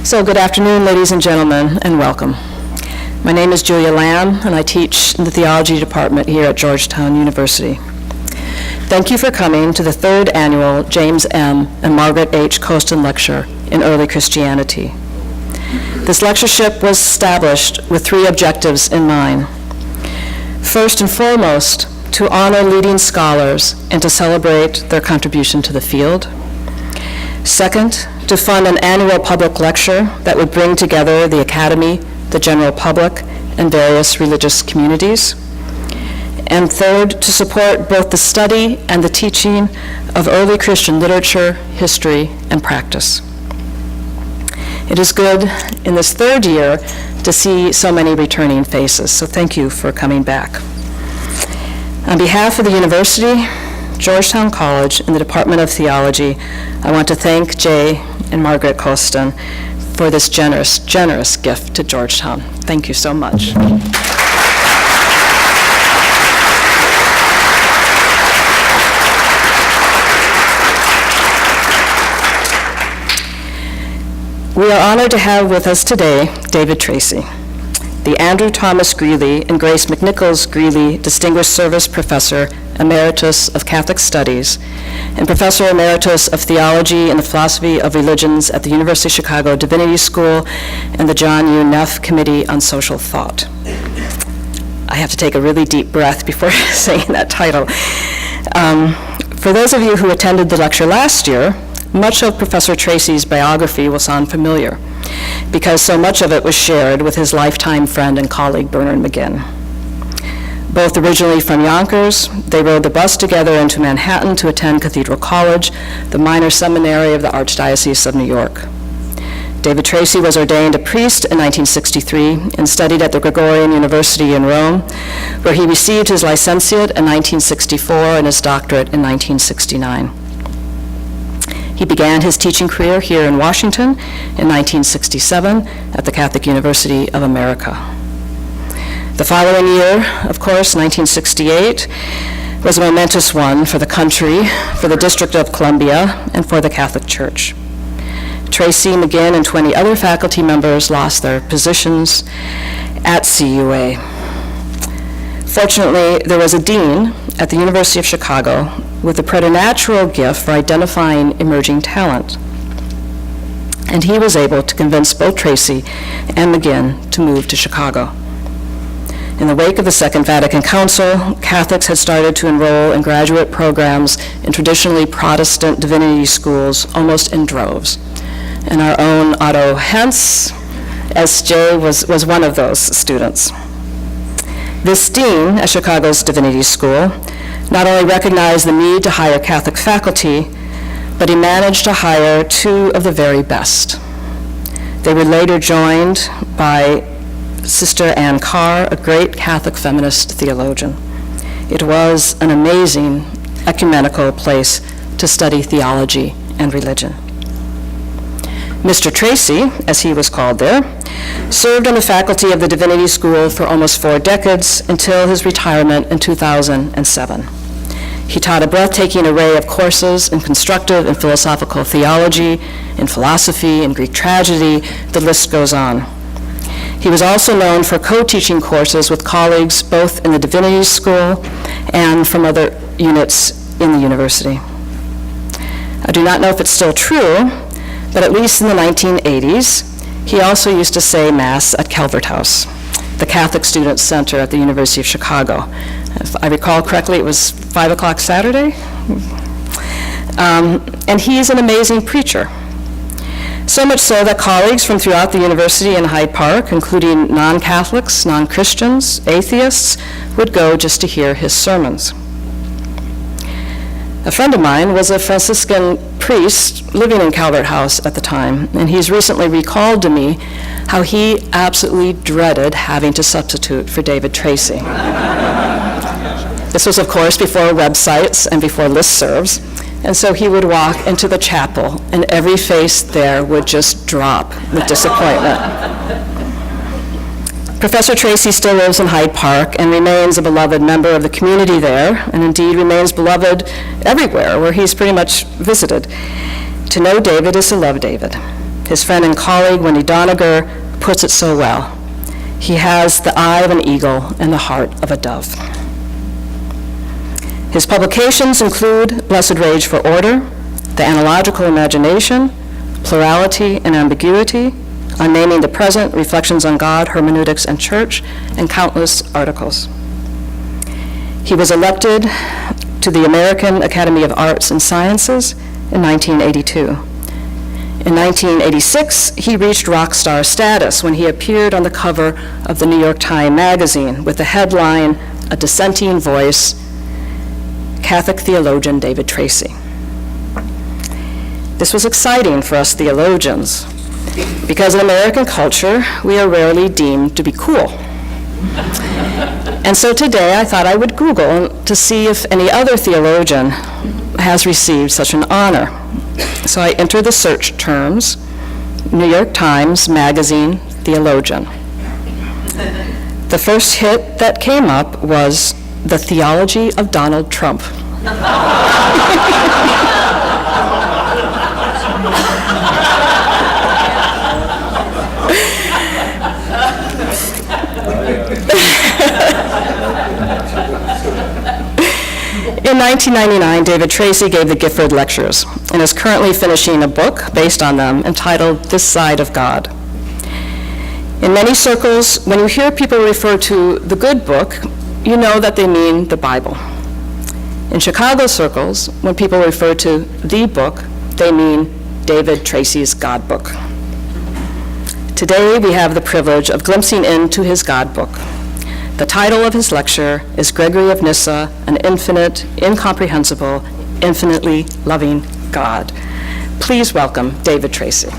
So good afternoon, ladies and gentlemen, and welcome. My name is Julia Lamm, and I teach in the theology department here at Georgetown University. Thank you for coming to the third annual James M. and Margaret H. Costan.Lecture.in.Early Christianity. This lectureship was established with three objectives in mind. First and foremost, to honor leading scholars and to celebrate their contribution to the field. Second, to fund an annual public lecture that would bring together the academy, the general public, and various religious communities. And third, to support both the study and the teaching of early Christian literature, history, and practice. It is good in this third year to see so many returning faces, so thank you for coming back. On behalf of the university, Georgetown College, and the Department of Theology, I want to thank Jay and Margaret Costan for this generous, generous gift to Georgetown. Thank you so much. We are honored to have with us today David Tracy, the Andrew Thomas Greeley and Grace McNichols Greeley Distinguished Service Professor Emeritus of Catholic Studies and Professor Emeritus of Theology and the Philosophy of Religions at the University of Chicago Divinity School and the John U. Neff Committee on Social Thought. I have to take a really deep breath before saying that title. For those of you who attended the lecture last year, much of Professor Tracy's biography will sound familiar because so much of it was shared with his lifetime friend and colleague Bernard McGinn. Both originally from Yonkers, they rode the bus together into Manhattan to attend Cathedral College, the minor seminary of the Archdiocese of New York. David Tracy was ordained a priest in 1963 and studied at the Gregorian University in Rome, where he received his licentiate in 1964 and his doctorate in 1969. He began his teaching career here in Washington in 1967 at the Catholic University of America. The following year, of course, 1968, was a momentous one for the country, for the District of Columbia, and for the Catholic Church. Tracy, McGinn, and 20 other faculty members lost their positions at CUA. Fortunately, there was a dean at the University of Chicago with a preternatural gift for identifying emerging talent. And he was able to convince both Tracy and McGinn to move to Chicago. In the wake of the Second Vatican Council, Catholics had started to enroll in graduate programs in traditionally Protestant divinity schools almost in droves. And our own Otto Hentz, S.J., was one of those students. This dean at Chicago's Divinity School not only recognized the need to hire Catholic faculty, but he managed to hire two of the very best. They were later joined by Sister Anne Carr, a great Catholic feminist theologian. It was an amazing ecumenical place to study theology and religion. Mr. Tracy, as he was called there, served on the faculty of the Divinity School for almost 4 decades until his retirement in 2007. He taught a breathtaking array of courses in constructive and philosophical theology, in philosophy, in Greek tragedy, the list goes on. He was also known for co-teaching courses with colleagues both in the Divinity School and from other units in the university. I do not know if it's still true, but at least in the 1980s, he also used to say Mass at Calvert House, the Catholic Student Center at the University of Chicago. If I recall correctly, it was 5 o'clock Saturday. And he's an amazing preacher. So much so that colleagues from throughout the university in Hyde Park, including non-Catholics, non-Christians, atheists, would go just to hear his sermons. A friend of mine was a Franciscan priest living in Calvert House at the time, and he's recently recalled to me how he absolutely dreaded having to substitute for David Tracy. This was, of course, before websites and before listservs. And so he would walk into the chapel, and every face there would just drop with disappointment. Professor Tracy still lives in Hyde Park and remains a beloved member of the community there, and indeed remains beloved everywhere where he's pretty much visited. To know David is to love David. His friend and colleague, Wendy Doniger, puts it so well. He has the eye of an eagle and the heart of a dove. His publications include Blessed Rage for Order, The Analogical Imagination, Plurality and Ambiguity, On Naming the Present, Reflections on God, Hermeneutics and Church, and countless articles. He was elected to the American Academy of Arts and Sciences in 1982. In 1986, he reached rock star status when he appeared on the cover of the New York Times Magazine with the headline, A Dissenting Voice, Catholic Theologian David Tracy. This was exciting for us theologians, because in American culture, we are rarely deemed to be cool. And so today I thought I would Google to see if any other theologian has received such an honor. So I entered the search terms, New York Times Magazine theologian. The first hit that came up was The Theology of Donald Trump. In 1999, David Tracy gave the Gifford Lectures and is currently finishing a book based on them entitled This Side of God. In many circles, when you hear people refer to the good book, you know that they mean the Bible. In Chicago circles, when people refer to the book, they mean David Tracy's God book. Today, we have the privilege of glimpsing into his God book. The title of his lecture is Gregory of Nyssa, an infinite, incomprehensible, infinitely loving God. Please welcome David Tracy.